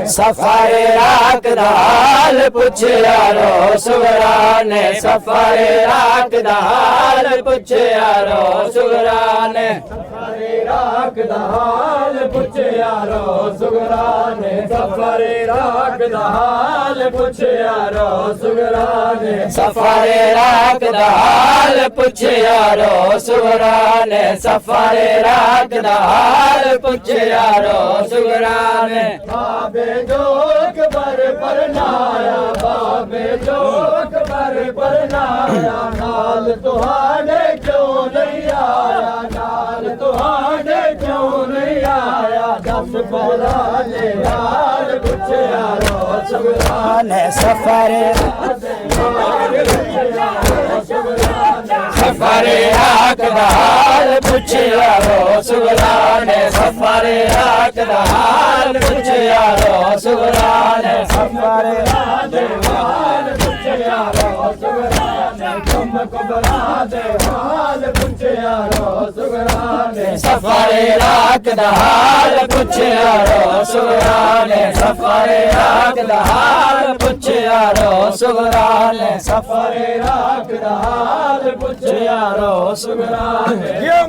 سفر راک دا حال پوچھ یارو سغرا نے سفر راک دا حال پوچھ یارو سغرا نے سفر راک دا حال پوچھ یارو سغرا نے سفر راک دا حال پوچھ یارو سغرا نے سفر راک دا حال پوچھ یارو سغرا نے سفر راک دا حال پوچھ یارو سغرا نے بابے جو اکبر پر نایا بابے جو اکبر پر نایا نال تہاڈے کیوں نہیں آیا نال تہاڈے کیوں نہیں آیا دس پہلا نے حال پوچھ یارو سغرا نے سفر سفر راک دا حال پوچھ یارو سغرا نے سفر راک دا حال پوچھ یارو سغرا نے سفر راک دا حال پوچھ یارو سغرا نے کم کبرا دے حال پوچھ یارو سغرا نے سفر راک دا حال پوچھ یارو سغرا نے سفر راک دا حال پوچھ یارو سغرا نے سفر راک دا حال پوچھ یارو سغرا نے